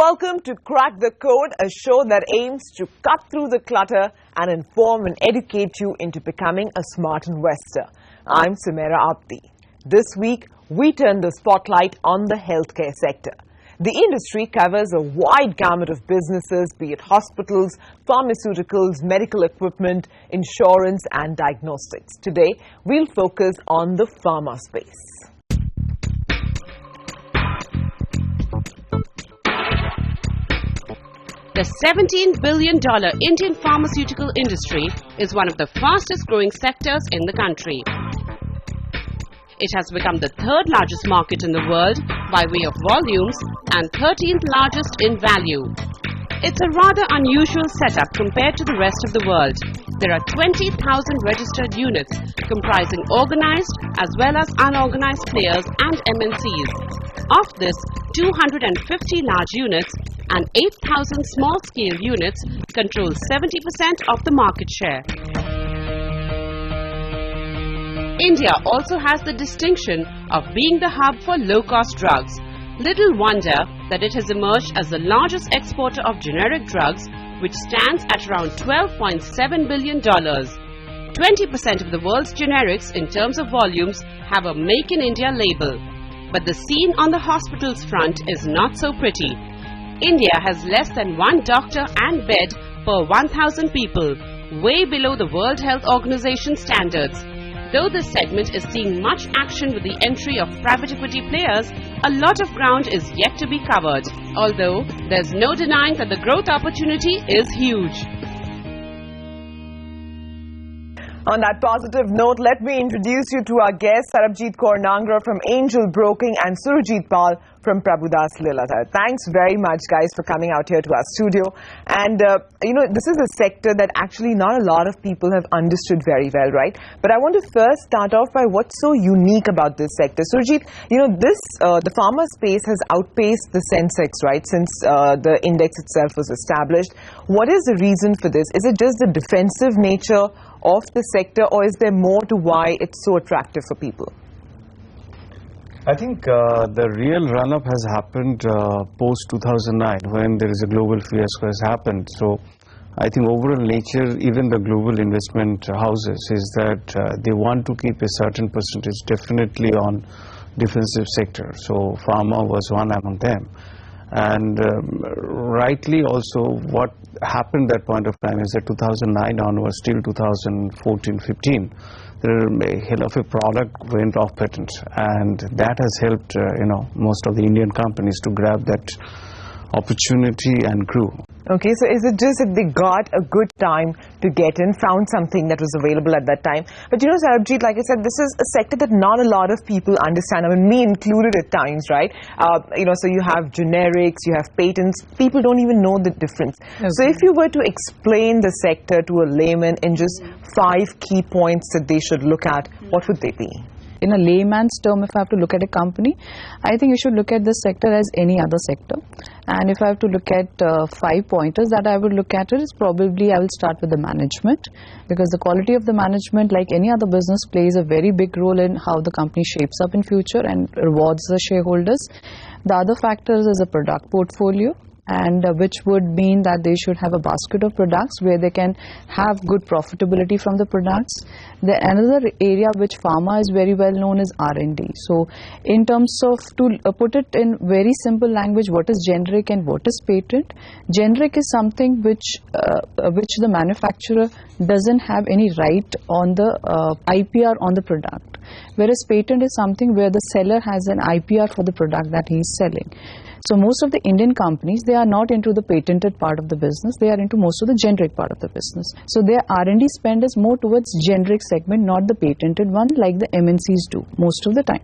Welcome to Crack the Code, a show that aims to cut through the clutter and inform and educate you into becoming a smart investor. I'm Sumaira Abdi. This week, we turn the spotlight on the healthcare sector. The industry covers a wide gamut of businesses, be it hospitals, pharmaceuticals, medical equipment, insurance, and diagnostics. Today, we'll focus on the pharma space. The $17 billion Indian pharmaceutical industry is one of the fastest growing sectors in the country. It has become the third largest market in the world by way of volumes and 13th largest in value. It's a rather unusual setup compared to the rest of the world. There are 20,000 registered units comprising organized as well as unorganized players and MNCs. Of this, 250 large units and 8,000 small-scale units control 70% of the market share. India also has the distinction of being the hub for low-cost drugs. Little wonder that it has emerged as the largest exporter of generic drugs, which stands at around $12.7 billion. 20% of the world's generics in terms of volumes have a Make in India label. But the scene on the hospitals front is not so pretty. India has less than one doctor and bed per 1,000 people, way below the World Health Organization standards. Though this segment is seeing much action with the entry of private equity players, a lot of ground is yet to be covered. Although, there's no denying that the growth opportunity is huge. On that positive note, let me introduce you to our guests, Sarabjit Kaur Nangra from Angel Broking and Surajit Pal from Prabhudas Lilladher. Thanks very much, guys, for coming out here to our studio. And, this is a sector that actually not a lot of people have understood very well, right? But I want to first start off by what's so unique about this sector. Surajit, the pharma space has outpaced the Sensex, right, since the index itself was established. What is the reason for this? Is it just the defensive nature of the sector, or is there more to why it's so attractive for people? I think the real run-up has happened post-2009 when there is a global fiasco has happened. So I think overall nature, even the global investment houses, is that they want to keep a certain percentage definitely on defensive sector. So pharma was one among them. And rightly also what happened at that point of time is that 2009 onwards till 2014-15, a hell of a product went off patent, and that has helped most of the Indian companies to grab that opportunity and grew. Okay, so is it just that they got a good time to get in, found something that was available at that time? But Sarabjit, like I said, this is a sector that not a lot of people understand. I mean, me included at times, right? So you have generics, you have patents. People don't even know the difference. Okay. So if you were to explain the sector to a layman in just 5 key points that they should look at, what would they be? In a layman's term, if I have to look at a company, I think you should look at this sector as any other sector. And if I have to look at 5 pointers that I would look at it, is probably I will start with the management, because the quality of the management, like any other business, plays a very big role in how the company shapes up in future and rewards the shareholders. The other factors is a product portfolio, and which would mean that they should have a basket of products where they can have good profitability from the products. Another area which pharma is very well known is R&D. So in terms of, to put it in very simple language, what is generic and what is patent? Generic is something which the manufacturer doesn't have any right on the IPR on the product, whereas patent is something where the seller has an IPR for the product that he is selling. So most of the Indian companies, they are not into the patented part of the business, they are into most of the generic part of the business. So their R&D spend is more towards generic segment, not the patented one like the MNCs do most of the time.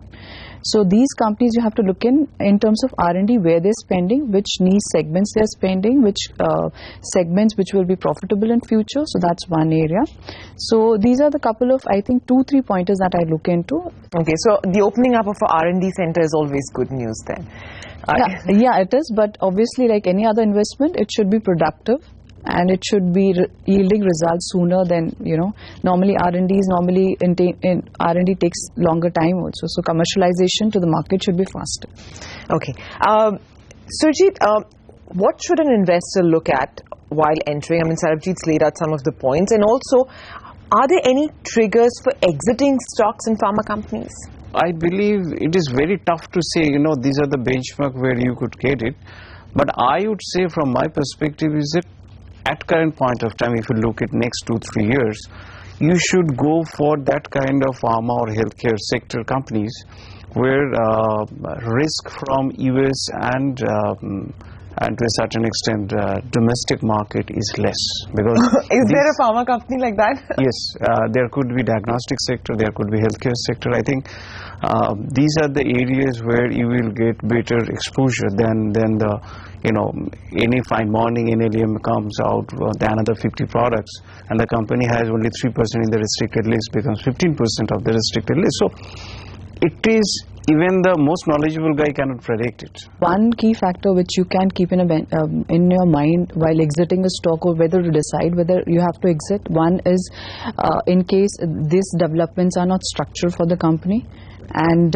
So these companies you have to look in terms of R&D, where they're spending, which niche segments they're spending, which segments which will be profitable in future. So that's one area. So these are the couple of, I think, 2-3 pointers that I look into. Okay, so the opening up of an R&D center is always good news then. Yeah, it is, but obviously like any other investment, it should be productive. And it should be yielding results sooner than, normally R&D takes longer time also. So commercialization to the market should be faster. Okay. Surajit, what should an investor look at while entering? I mean, Sarabjit's laid out some of the points. And also, are there any triggers for exiting stocks in pharma companies? I believe it is very tough to say, these are the benchmark where you could get it. But I would say from my perspective is that at current point of time, if you look at next 2-3 years, you should go for that kind of pharma or healthcare sector companies where risk from US and to a certain extent domestic market is less. Because is there a pharma company like that? Yes, there could be diagnostic sector, there could be healthcare sector. I think these are the areas where you will get better exposure than the any fine morning NLEM comes out with another 50 products and the company has only 3% in the restricted list, becomes 15% of the restricted list. So it is, even the most knowledgeable guy cannot predict it. One key factor which you can keep in your mind while exiting a stock, or whether to decide whether you have to exit, one is in case these developments are not structured for the company, and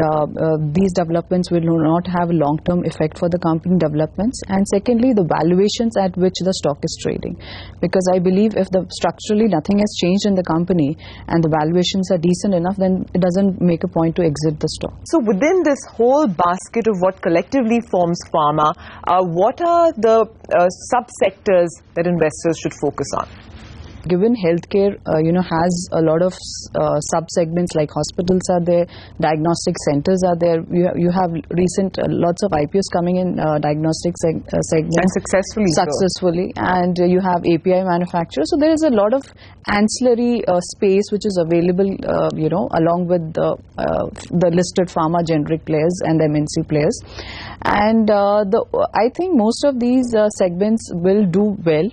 these developments will not have a long-term effect for the company developments. And secondly, the valuations at which the stock is trading, because I believe if structurally nothing has changed in the company and the valuations are decent enough, then it doesn't make a point to exit the stock. So within this whole basket of what collectively forms pharma, what are the subsectors that investors should focus on? Given healthcare, has a lot of sub-segments, like hospitals are there, diagnostic centers are there. You have lots of IPOs coming in diagnostic segments. And successfully. And you have API manufacturers. So there is a lot of ancillary space which is available, along with the listed pharma generic players and the MNC players. And I think most of these segments will do well.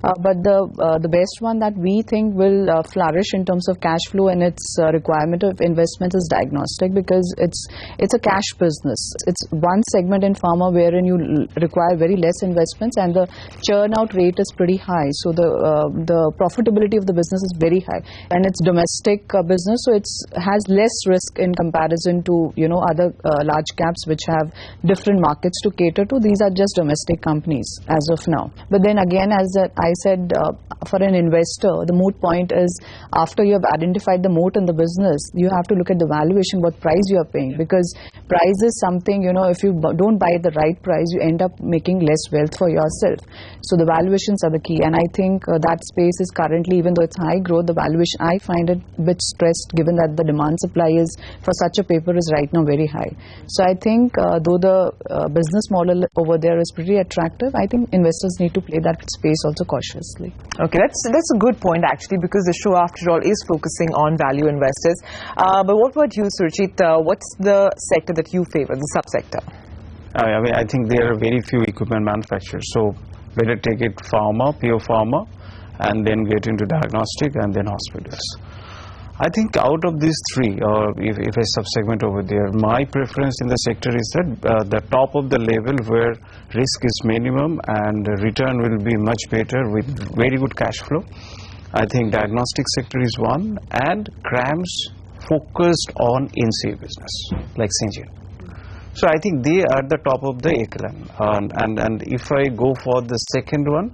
But the best one that we think will flourish in terms of cash flow and its requirement of investment is diagnostic, because it's a cash business. It's one segment in pharma wherein you require very less investments and the churn out rate is pretty high. So the profitability of the business is very high, and it's domestic business, so it has less risk in comparison to other large caps which have different markets to cater to. These are just domestic companies as of now. But then again, as I said, for an investor, the moot point is, after you have identified the moat in the business, you have to look at the valuation, what price you are paying, because price is something, if you don't buy at the right price, you end up making less wealth for yourself. So the valuations are the key, and I think that space is currently, even though it's high growth, the valuation, I find it a bit stressed, given that the demand supply is for such a paper is right now very high. So I think though the business model over there is pretty attractive, I think investors need to play that space also cautiously. Okay, that's a good point actually, because the show after all is focusing on value investors. But what about you, Surjit? What's the sector that you favor, the subsector? I think there are very few equipment manufacturers, so better take it pharma, pure pharma, and then get into diagnostic and then hospitals. I think out of these three, or if a subsegment over there, my preference in the sector is that the top of the level where risk is minimum and return will be much better with very good cash flow. I think diagnostic sector is one, and CRAMS focused on NCA business like Syngene. So I think they are the top of the echelon. And if I go for the second one,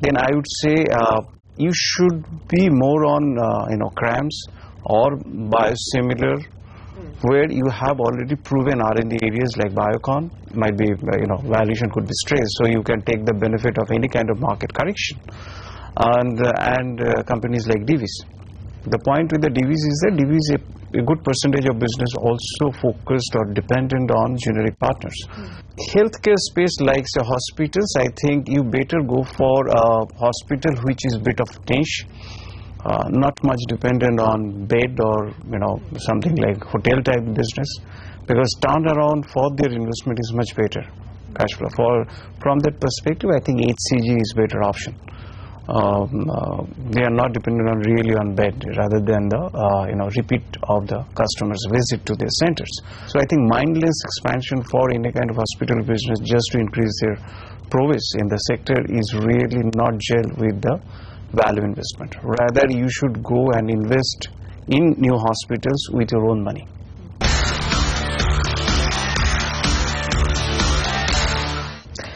then I would say you should be more on CRAMS or biosimilar, where you have already proven R&D areas like Biocon. Might be valuation could be stressed, so you can take the benefit of any kind of market correction. And companies like Divis. The point with the Divis is that Divis is a good percentage of business also focused or dependent on generic partners. Healthcare space like the hospitals, I think you better go for a hospital which is bit of niche, not much dependent on bed or something like hotel type business, because turnaround for their investment is much better cash flow. From that perspective, I think HCG is better option. They are not dependent on really on bed, rather than the repeat of the customers' visit to their centers. So I think mindless expansion for any kind of hospital business just to increase their prowess in the sector is really not gel with the value investment. Rather, you should go and invest in new hospitals with your own money.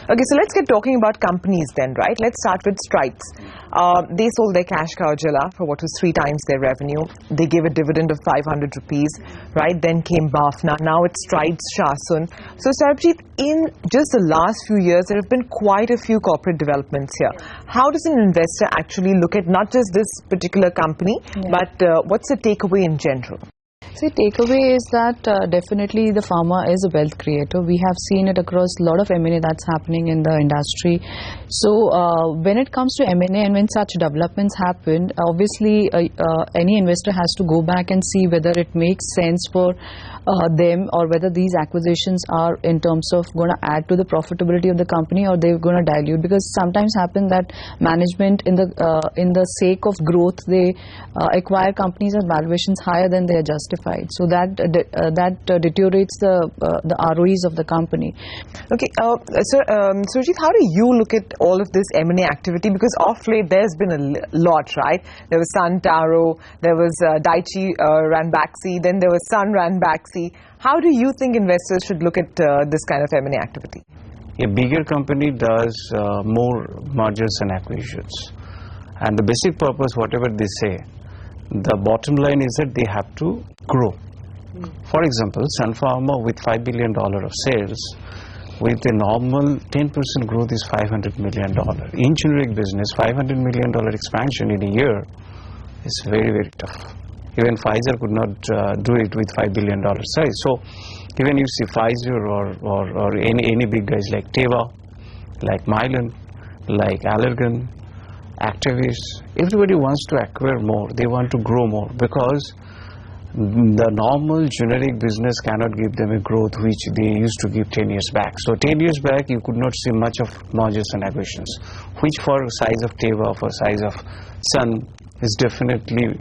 Okay, so let's get talking about companies then, right? Let's start with Strides. They sold their cash cow Jilla for what was 3 times their revenue. They gave a dividend of 500 rupees, right? Then came Bafna. Now it's Strides Shasun. So Sarabjit, in just the last few years, there have been quite a few corporate developments here. How does an investor actually look at not just this particular company, but what's the takeaway in general? See, takeaway is that definitely the pharma is a wealth creator. We have seen it across a lot of M&A that's happening in the industry. So when it comes to M&A and when such developments happen, obviously any investor has to go back and see whether it makes sense for them, or whether these acquisitions are in terms of going to add to the profitability of the company, or they're going to dilute. Because sometimes happen that management in the sake of growth, they acquire companies at valuations higher than they are justified. So that deteriorates the ROEs of the company. Okay, so Surjit, how do you look at all of this M&A activity? Because off late there's been a lot, right? There was Sun Taro, there was Daiichi Ranbaxy, then there was Sun Ranbaxy. How do you think investors should look at this kind of M&A activity? A bigger company does more mergers and acquisitions, and the basic purpose, whatever they say, the bottom line is that they have to grow. For example, Sun Pharma with $5 billion of sales, with a normal 10% growth is $500 million. In generic business, $500 million expansion in a year is very, very tough. Even Pfizer could not do it with $5 billion size. So even you see Pfizer or any big guys like Teva, like Mylan, like Allergan, Actavis, everybody wants to acquire more. They want to grow more, because the normal generic business cannot give them a growth which they used to give 10 years back. So 10 years back you could not see much of mergers and acquisitions, which for size of Teva, for size of Sun, is definitely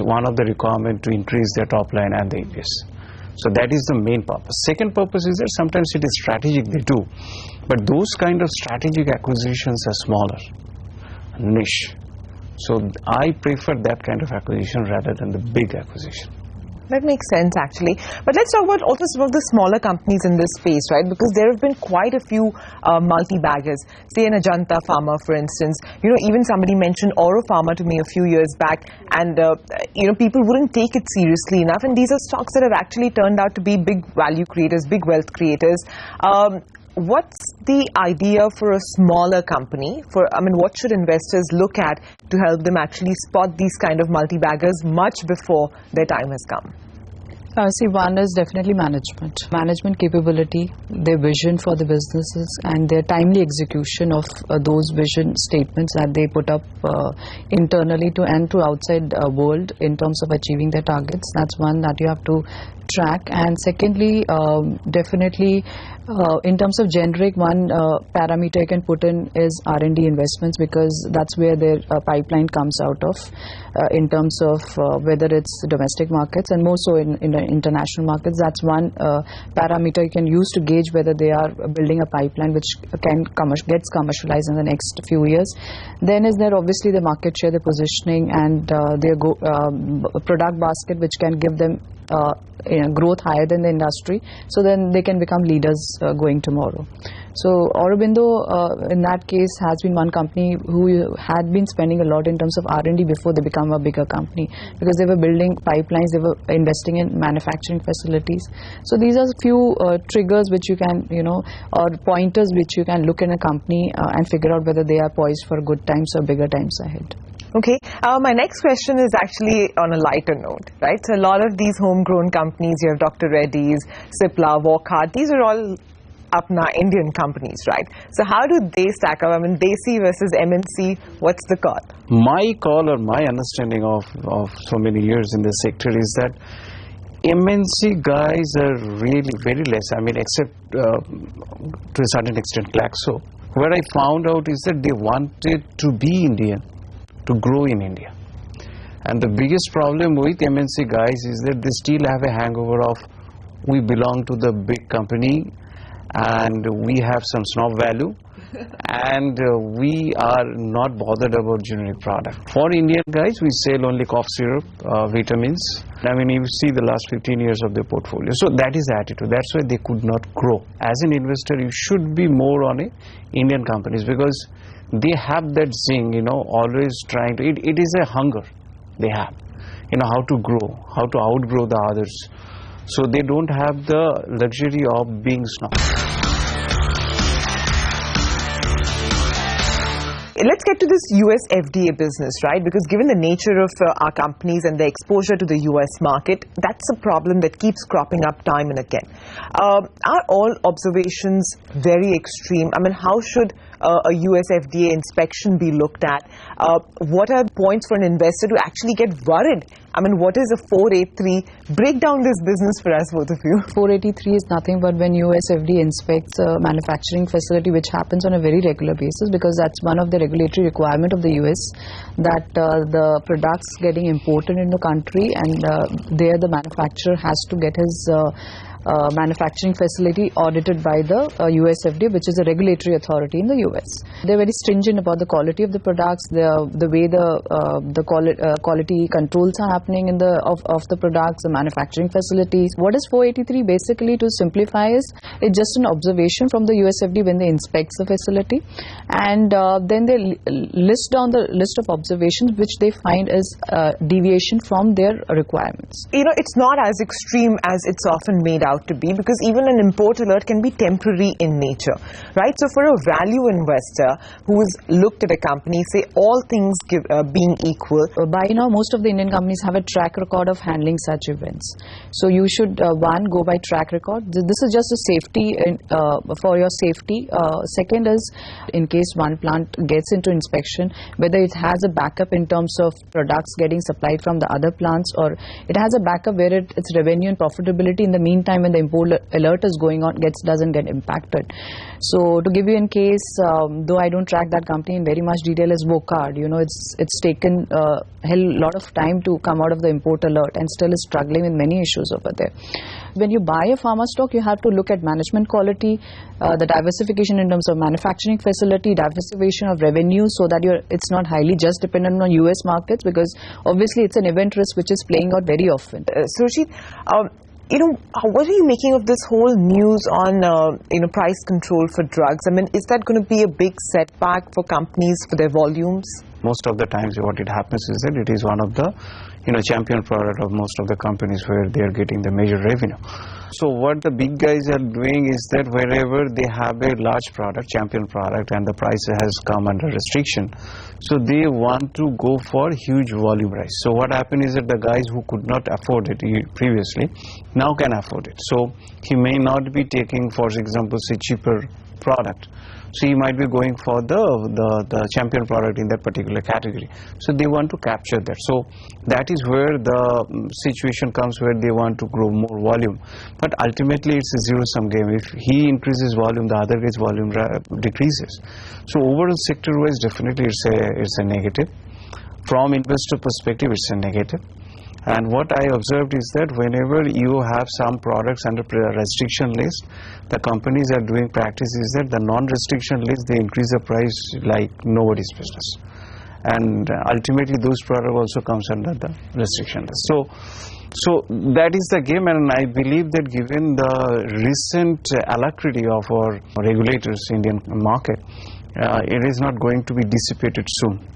one of the requirement to increase their top line and the EPS. So that is the main purpose. Second purpose is that sometimes it is strategic, they do, but those kind of strategic acquisitions are smaller, niche. So I prefer that kind of acquisition rather than the big acquisition. That makes sense, actually. But let's talk about also some of the smaller companies in this space, right? Because there have been quite a few multi-baggers. Say in Ajanta Pharma, for instance. You know, even somebody mentioned Oro Pharma to me a few years back, and you know, people wouldn't take it seriously enough. And these are stocks that have actually turned out to be big value creators, big wealth creators. What's the idea for a smaller company? What should investors look at to help them actually spot these kind of multi-baggers much before their time has come? See, one is definitely management capability, their vision for the businesses, and their timely execution of those vision statements that they put up internally to outside world in terms of achieving their targets. That's one that you have to track. And secondly, definitely in terms of generic, one parameter you can put in is R&D investments, because that's where their pipeline comes out of in terms of whether it's domestic markets and more so in international markets. That's one parameter you can use to gauge whether they are building a pipeline which gets commercialized in the next few years. Then is there obviously the market share, the positioning, and their product basket, which can give them growth higher than the industry, so then they can become leaders going tomorrow. So Aurobindo in that case has been one company who had been spending a lot in terms of R&D before they become a bigger company, because they were building pipelines, they were investing in manufacturing facilities. So these are a few triggers which you can, or pointers which you can look in a company and figure out whether they are poised for good times or bigger times ahead. Okay, my next question is actually on a lighter note, right? So a lot of these homegrown companies, you have Dr. Reddy's, Cipla, Wockhardt, these are all apna Indian companies, right? So how do they stack up? Desi versus MNC, what's the call? My call, or my understanding of so many years in this sector, is that MNC guys are really very less, except to a certain extent Glaxo. What I found out is that they wanted to be Indian, to grow in India. And the biggest problem with MNC guys is that they still have a hangover of, we belong to the big company and we have some snob value, And we are not bothered about generic product. For Indian guys, we sell only cough syrup, vitamins. I mean, you see the last 15 years of their portfolio. So that is the attitude. That's why they could not grow. As an investor, you should be more on Indian companies, because they have that zing, always trying to, it is a hunger they have, how to grow, how to outgrow the others. So they don't have the luxury of being snob. Let's get to this USFDA business, right? Because given the nature of our companies and their exposure to the US market, that's a problem that keeps cropping up time and again. Are all observations very extreme? I mean, how should a USFDA inspection be looked at? What are points for an investor to actually get worried? I mean, what is a 483? Break down this business for us, both of you. 483 is nothing but when USFDA inspects a manufacturing facility, which happens on a very regular basis, because that's one of the regulatory requirement of the US, that the products getting imported in the country, and there the manufacturer has to get his manufacturing facility audited by the USFDA, which is a regulatory authority in the US. They're very stringent about the quality of the products, the way the quality controls are happening in of the products, the manufacturing facilities. What is 483 basically, to simplify, is it's just an observation from the USFDA when they inspect the facility, and then they list down the list of observations which they find is deviation from their requirements. It's not as extreme as it's often made out to be, because even an import alert can be temporary in nature, right? So for a value investor who's looked at a company, say all things being equal, by now most of the Indian companies have a track record of handling such events. So you should one, go by track record. This is just a safety for your safety. Second is, in case one plant gets into inspection, whether it has a backup in terms of products getting supplied from the other plants, or it has a backup where its revenue and profitability in the meantime when the import alert is going on doesn't get impacted. So to give you in case, though I don't track that company in very much detail, is Vocard. It's taken a lot of time to come out of the import alert and still is struggling with many issues over there. When you buy a pharma stock, you have to look at management quality, the diversification in terms of manufacturing facility, diversification of revenue, so that it's not highly just dependent on US markets, because obviously it's an event risk which is playing out very often. Surjit, what are you making of this whole news on price control for drugs? I mean, is that going to be a big setback for companies for their volumes? Most of the times what it happens is that it is one of the champion product of most of the companies where they are getting the major revenue. So what the big guys are doing is that wherever they have a large product, champion product, and the price has come under restriction, so they want to go for huge volume rise. So what happened is that the guys who could not afford it previously now can afford it. So he may not be taking, for example, say cheaper product. So he might be going for the champion product in that particular category. So they want to capture that. So that is where the situation comes, where they want to grow more volume. But ultimately it's a zero-sum game. If he increases volume, the other guy's volume decreases. So overall sector-wise, definitely it's a negative. From investor perspective, it's a negative. And what I observed is that whenever you have some products under restriction list, the companies are doing practice is that the non-restriction list, they increase the price like nobody's business. And ultimately those products also comes under the restriction list. So that is the game, and I believe that given the recent alacrity of our regulators, Indian market, it is not going to be dissipated soon.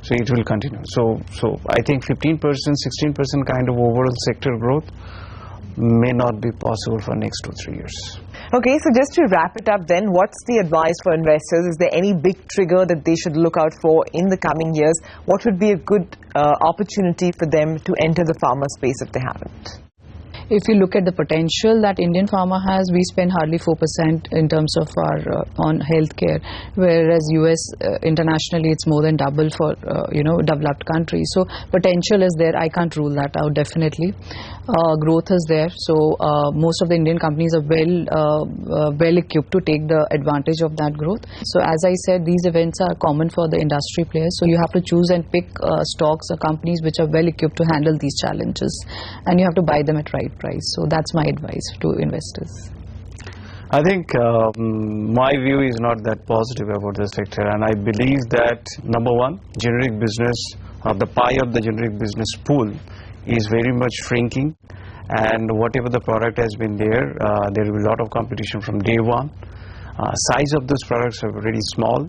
So it will continue. So I think 15%, 16% kind of overall sector growth may not be possible for next 2-3 years. Okay, so just to wrap it up then, what's the advice for investors? Is there any big trigger that they should look out for in the coming years? What would be a good opportunity for them to enter the pharma space if they haven't? If you look at the potential that Indian pharma has, we spend hardly 4% in terms of our on healthcare, whereas US internationally it's more than double for developed countries. So potential is there. I can't rule that out. Definitely, growth is there. So most of the Indian companies are well equipped to take the advantage of that growth. So as I said, these events are common for the industry players. So you have to choose and pick stocks or companies which are well equipped to handle these challenges, and you have to buy them at right price. So that's my advice to investors. I think my view is not that positive about the sector, and I believe that number one, generic business, the pie of the generic business pool is very much shrinking, and whatever the product has been there, there will be a lot of competition from day one. Size of those products are very small,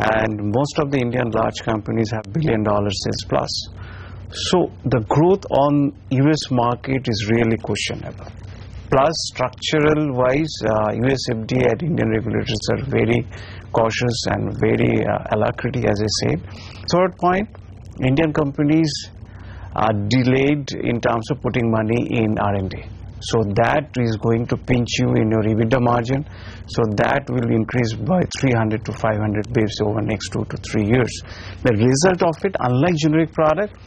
and most of the Indian large companies have billion-dollar sales plus. So the growth on US market is really questionable. Plus, structural wise, USFDA and Indian regulators are very cautious and very alacrity, as I said. Third point, Indian companies are delayed in terms of putting money in R&D. So that is going to pinch you in your EBITDA margin. So that will increase by 300 to 500 basis over next 2 to 3 years. The result of it, unlike generic product,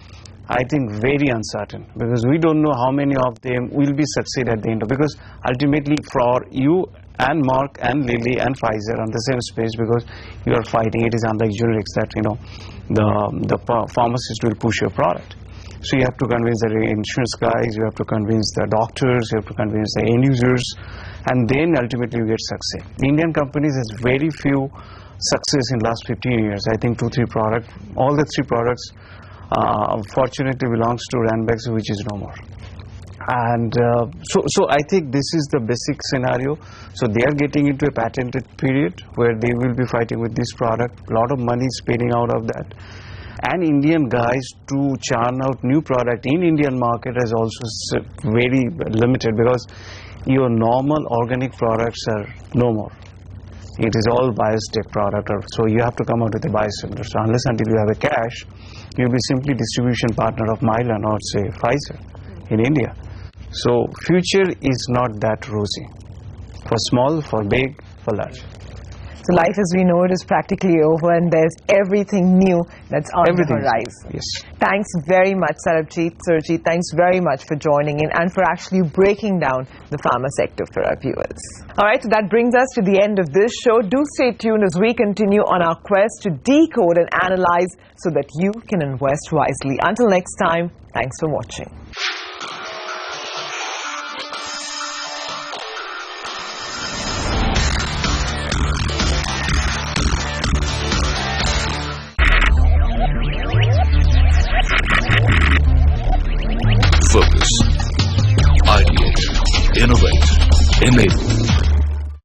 I think very uncertain, because we don't know how many of them will be succeed at the end of, because ultimately for you and Merck and Lilly and Pfizer on the same space, because you are fighting, it is unlike generics that the pharmacist will push your product. So you have to convince the insurance guys, you have to convince the doctors, you have to convince the end users, and then ultimately you get success. Indian companies has very few success in last 15 years. I think 2-3 products, all the 3 products unfortunately belongs to Ranbaxy, which is no more. And so I think this is the basic scenario. So they are getting into a patented period where they will be fighting with this product. A lot of money is spinning out of that. And Indian guys to churn out new product in Indian market is also very limited, because your normal organic products are no more. It is all biotech product, so you have to come out with a biosimilar. So unless until you have a cash, you'll be simply distribution partner of Mylan or say Pfizer in India. So future is not that rosy for small, for big, for large. So life as we know it is practically over, and there's everything new that's on the horizon. Yes. Thanks very much, Surajit. Thanks very much for joining in and for actually breaking down the pharma sector for our viewers. All right, so that brings us to the end of this show. Do stay tuned as we continue on our quest to decode and analyze so that you can invest wisely. Until next time, thanks for watching.